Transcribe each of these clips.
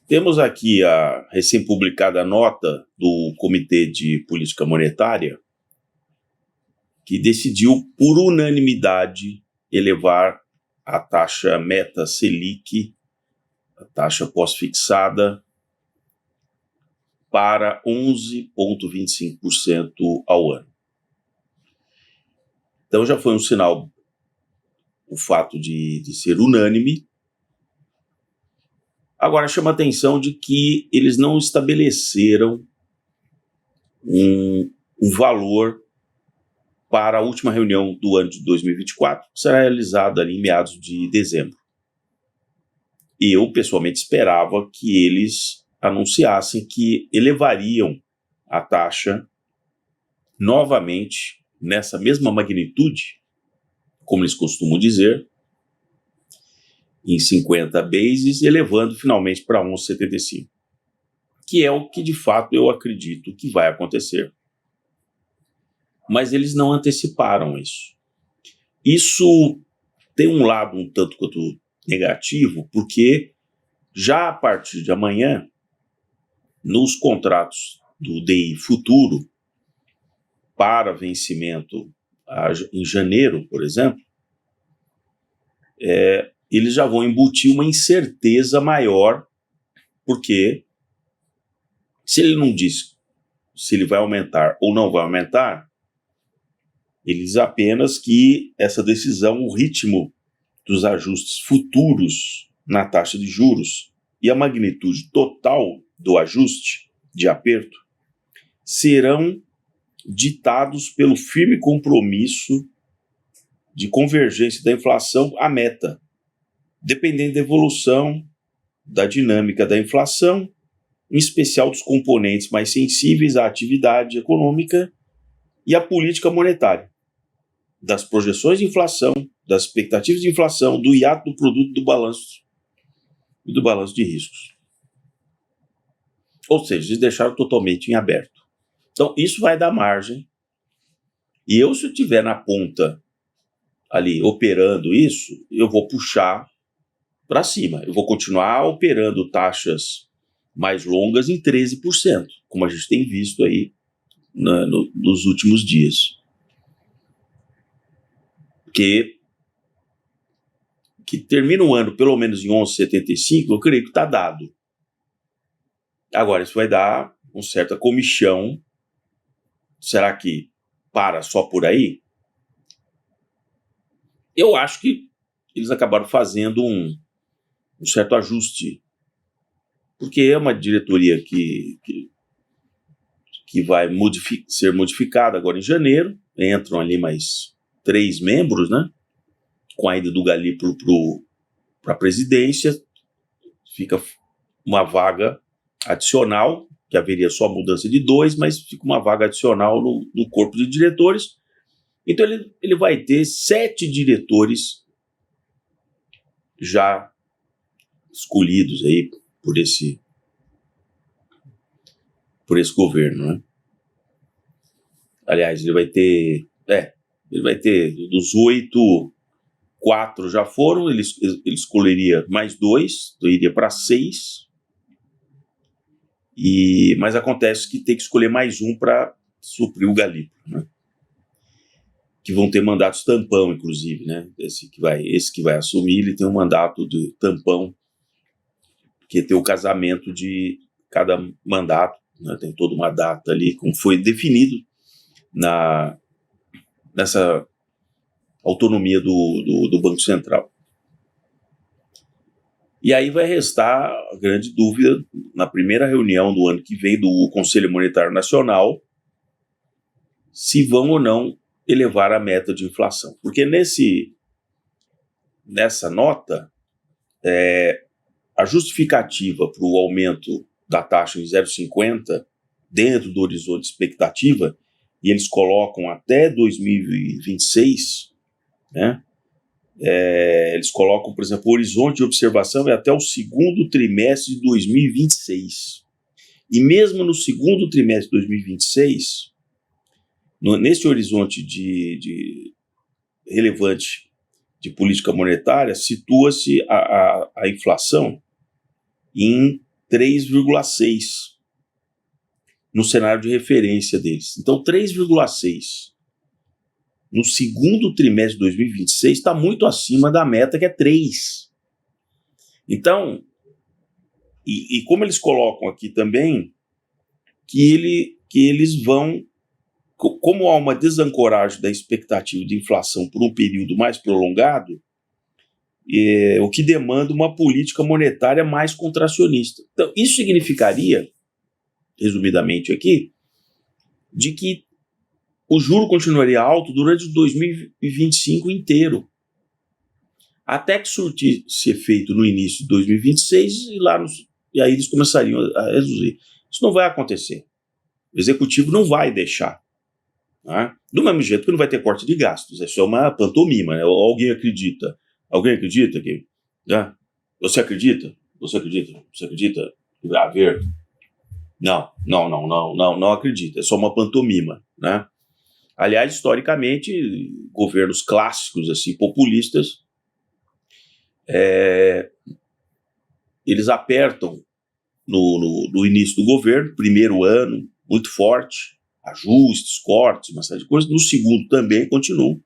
Temos aqui a recém-publicada nota do Comitê de Política Monetária, que decidiu, por unanimidade, elevar a taxa meta Selic, a taxa pós-fixada, para 11,25% ao ano. Então já foi um sinal o fato de ser unânime. Agora chama a atenção de que eles não estabeleceram um valor para a última reunião do ano de 2024, que será realizada ali em meados de dezembro. E eu, pessoalmente, esperava que eles anunciassem que elevariam a taxa novamente nessa mesma magnitude, como eles costumam dizer, em 50 bases, elevando finalmente para 11,75, que é o que de fato eu acredito que vai acontecer. Mas eles não anteciparam isso. Isso tem um lado um tanto quanto negativo, porque já a partir de amanhã, nos contratos do DI futuro, para vencimento em janeiro, por exemplo, eles já vão embutir uma incerteza maior, porque se ele não diz se ele vai aumentar ou não vai aumentar, ele diz apenas que essa decisão, o ritmo dos ajustes futuros na taxa de juros e a magnitude total do ajuste de aperto serão ditados pelo firme compromisso de convergência da inflação à meta, dependendo da evolução da dinâmica da inflação, em especial dos componentes mais sensíveis à atividade econômica e à política monetária, das projeções de inflação, das expectativas de inflação, do hiato do produto do balanço e do balanço de riscos. Ou seja, eles deixaram totalmente em aberto. Então, isso vai dar margem. E eu, se eu estiver na ponta ali operando isso, eu vou puxar para cima. Eu vou continuar operando taxas mais longas em 13%, como a gente tem visto aí nos últimos dias. Que termina o ano pelo menos em 11,75, eu creio que está dado. Agora, isso vai dar uma certa comichão. Será que para só por aí? Eu acho que eles acabaram fazendo um certo ajuste, porque é uma diretoria que vai ser modificada agora em janeiro. Entram ali mais 3 membros, né? Com a ida do Galípolo para a presidência, fica uma vaga adicional, que haveria só mudança de 2, mas fica uma vaga adicional no corpo de diretores. Então ele vai ter 7 diretores já escolhidos aí por esse governo, né? Aliás, ele vai ter dos 8, 4 já foram, ele escolheria mais 2, então iria para 6. Mas acontece que tem que escolher mais um para suprir o Galípolo, né? Que vão ter mandatos tampão, inclusive, né? Esse que vai assumir, ele tem um mandato de tampão, porque tem o casamento de cada mandato, né? Tem toda uma data ali, como foi definido nessa autonomia do Banco Central. E aí vai restar a grande dúvida na primeira reunião do ano que vem do Conselho Monetário Nacional, se vão ou não elevar a meta de inflação. Porque nessa nota, a justificativa para o aumento da taxa em 0,50 dentro do horizonte de expectativa, e eles colocam até 2026, né? Eles colocam, por exemplo, o horizonte de observação é até o segundo trimestre de 2026. E mesmo no segundo trimestre de 2026, nesse horizonte de relevante de política monetária, situa-se a inflação em 3,6 no cenário de referência deles. Então, 3,6 no segundo trimestre de 2026 está muito acima da meta, que é 3. Então, e como eles colocam aqui também, que eles vão, como há uma desancoragem da expectativa de inflação por um período mais prolongado, o que demanda uma política monetária mais contracionista. Então, isso significaria, resumidamente aqui, de que o juro continuaria alto durante 2025 inteiro, até que surtisse efeito no início de 2026 e aí eles começariam a reduzir. Isso não vai acontecer. O executivo não vai deixar. Né? Do mesmo jeito que não vai ter corte de gastos. Isso é uma pantomima. Né? Alguém acredita? Alguém acredita que... Né? Você acredita? Você acredita? Você acredita que vai haver? Não acredita. É só uma pantomima. Né? Aliás, historicamente, governos clássicos, assim, populistas, eles apertam no início do governo, primeiro ano, muito forte, ajustes, cortes, uma série de coisas. No segundo também continuam.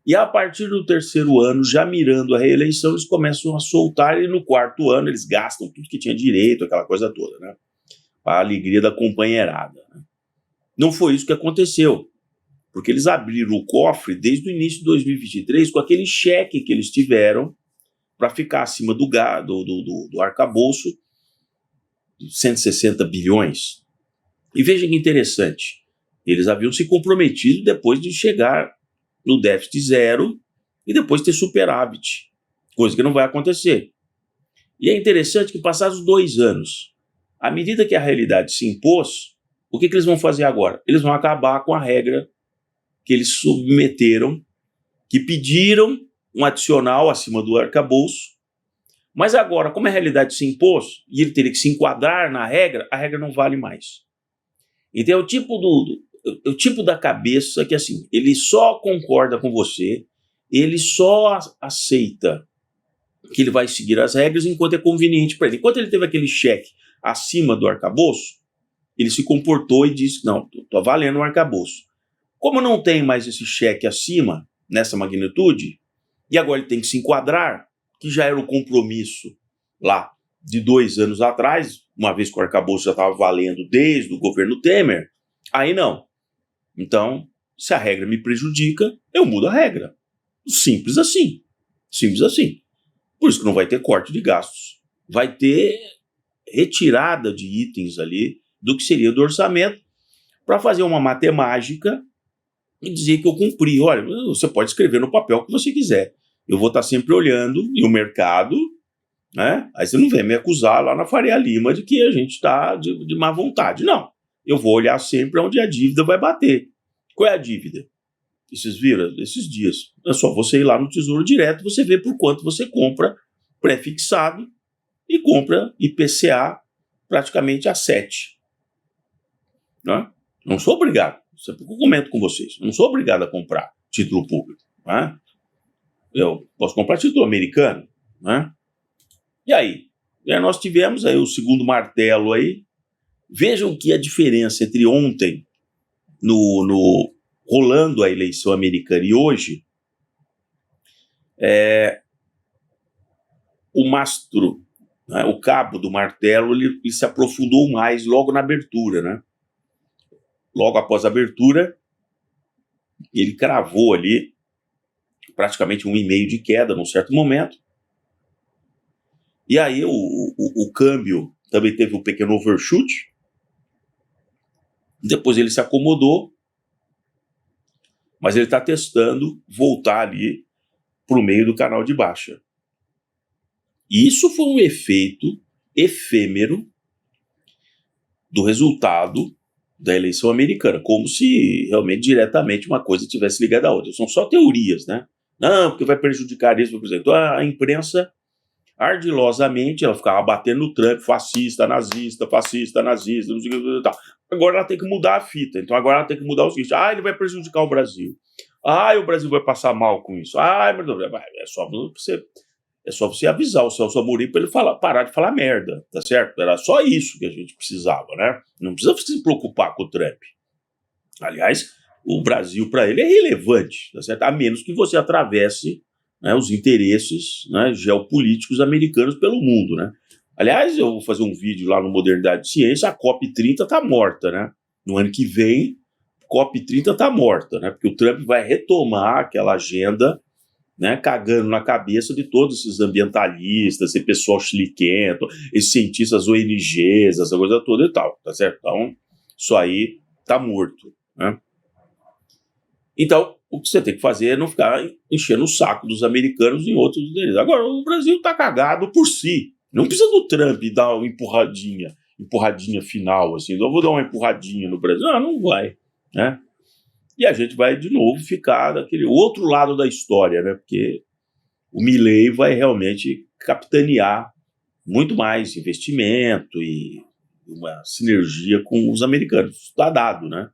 E a partir do terceiro ano, já mirando a reeleição, eles começam a soltar, e no quarto ano eles gastam tudo que tinha direito, aquela coisa toda, né? A alegria da companheirada. Né? Não foi isso que aconteceu, porque eles abriram o cofre desde o início de 2023 com aquele cheque que eles tiveram para ficar acima do arcabouço, 160 bilhões. E veja que interessante, eles haviam se comprometido depois de chegar no déficit zero e depois ter superávit, coisa que não vai acontecer. E é interessante que passados 2 anos, à medida que a realidade se impôs, o que eles vão fazer agora? Eles vão acabar com a regra que eles submeteram, que pediram um adicional acima do arcabouço, mas agora, como a realidade se impôs e ele teria que se enquadrar na regra, a regra não vale mais. Então é o tipo da cabeça que, assim, ele só concorda com você, ele só aceita que ele vai seguir as regras enquanto é conveniente para ele. Enquanto ele teve aquele cheque acima do arcabouço, ele se comportou e disse, não, estou valendo o arcabouço. Como não tem mais esse cheque acima, nessa magnitude, e agora ele tem que se enquadrar, que já era o compromisso lá de 2 anos atrás, uma vez que o arcabouço já estava valendo desde o governo Temer, aí não. Então, se a regra me prejudica, eu mudo a regra. Simples assim. Simples assim. Por isso que não vai ter corte de gastos. Vai ter retirada de itens ali do que seria do orçamento para fazer uma matemática e dizer que eu cumpri. Olha, você pode escrever no papel o que você quiser. Eu vou estar sempre olhando, e o mercado, né? Aí você não vem me acusar lá na Faria Lima de que a gente está de má vontade. Não. Eu vou olhar sempre onde a dívida vai bater. Qual é a dívida? E vocês viram esses dias? É só você ir lá no Tesouro Direto, você vê por quanto você compra pré-fixado e compra IPCA praticamente a 7. Né? Não sou obrigado. Eu comento com vocês. Não sou obrigado a comprar título público. Né? Eu posso comprar título americano. Né? E aí nós tivemos aí o segundo martelo aí. Vejam que a diferença entre ontem, rolando a eleição americana, e hoje, o mastro, né, o cabo do martelo, ele se aprofundou mais logo na abertura. Né? Logo após a abertura, ele cravou ali praticamente 1,5 de queda num certo momento. E aí o câmbio também teve um pequeno overshoot. Depois ele se acomodou, mas ele está testando voltar ali para o meio do canal de baixa. E isso foi um efeito efêmero do resultado da eleição americana, como se realmente diretamente uma coisa tivesse ligada à outra. São só teorias, né? Não, porque vai prejudicar isso, por exemplo. A imprensa, ardilosamente, ela ficava batendo no Trump, fascista, nazista, não sei o que, tal. Agora ela tem que mudar a fita. Então agora ela tem que mudar o seguinte: ele vai prejudicar o Brasil. O Brasil vai passar mal com isso. Mas é só você É só você avisar o Celso Amorim para ele parar de falar merda, tá certo? Era só isso que a gente precisava, né? Não precisa se preocupar com o Trump. Aliás, o Brasil para ele é relevante, tá certo? A menos que você atravesse, né, os interesses, né, geopolíticos americanos pelo mundo, né? Aliás, eu vou fazer um vídeo lá no Modernidade e Ciência, a COP30 tá morta, né? No ano que vem, COP30 tá morta, né? Porque o Trump vai retomar aquela agenda, né, cagando na cabeça de todos esses ambientalistas, esse pessoal chiliquento, esses cientistas ONGs, essa coisa toda e tal, tá certo? Então, isso aí tá morto, né? Então, o que você tem que fazer é não ficar enchendo o saco dos americanos em outros deles. Agora, o Brasil tá cagado por si. Não precisa do Trump dar uma empurradinha final, assim, eu vou dar uma empurradinha no Brasil. Não vai, né? E a gente vai, de novo, ficar daquele outro lado da história, né? Porque o Milei vai realmente capitanear muito mais investimento e uma sinergia com os americanos. Está dado, né?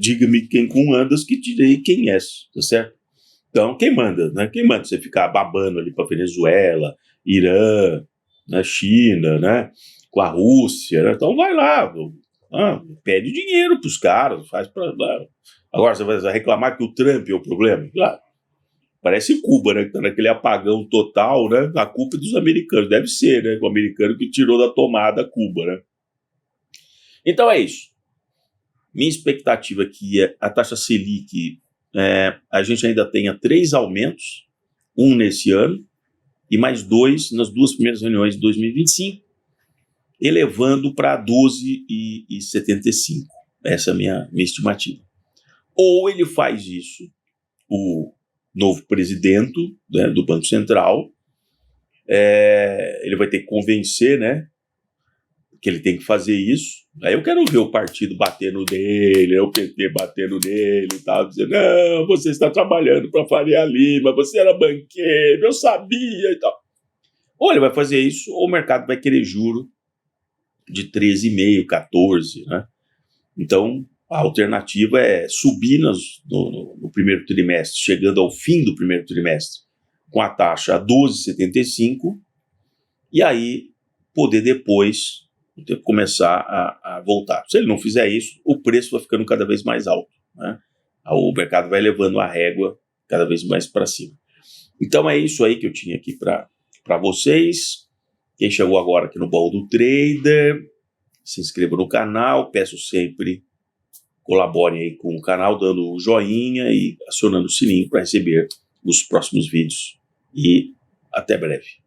Diga-me quem com andas que te direi quem és, tá certo? Então, quem manda, né? Quem manda você ficar babando ali para Venezuela, Irã, né? China, né? Com a Rússia, né? Então vai lá, pede dinheiro para os caras, faz para. Agora você vai reclamar que o Trump é o problema? Claro. Parece Cuba, né? Que tá naquele apagão total, né? A culpa é dos americanos. Deve ser, né? O americano que tirou da tomada Cuba, né? Então é isso. Minha expectativa aqui é a taxa Selic, a gente ainda tenha 3 aumentos, um nesse ano e mais 2 nas 2 primeiras reuniões de 2025, elevando para 12,75. Essa é a minha estimativa. Ou ele faz isso, o novo presidente, né, do Banco Central, ele vai ter que convencer, né, que ele tem que fazer isso. Aí eu quero ver o partido batendo nele, o PT batendo nele e tal, dizendo, não, você está trabalhando para Faria Lima, você era banqueiro, eu sabia e tal. Ou ele vai fazer isso, ou o mercado vai querer juro de 13,5%, 14%, né? Então, a alternativa é subir no primeiro trimestre, chegando ao fim do primeiro trimestre, com a taxa a 12,75%, e aí poder depois começar a voltar. Se ele não fizer isso, o preço vai ficando cada vez mais alto, né? O mercado vai levando a régua cada vez mais para cima. Então é isso aí que eu tinha aqui para vocês. Quem chegou agora aqui no Ball do Trader, se inscreva no canal, peço sempre, colaborem aí com o canal, dando o joinha e acionando o sininho para receber os próximos vídeos. E até breve.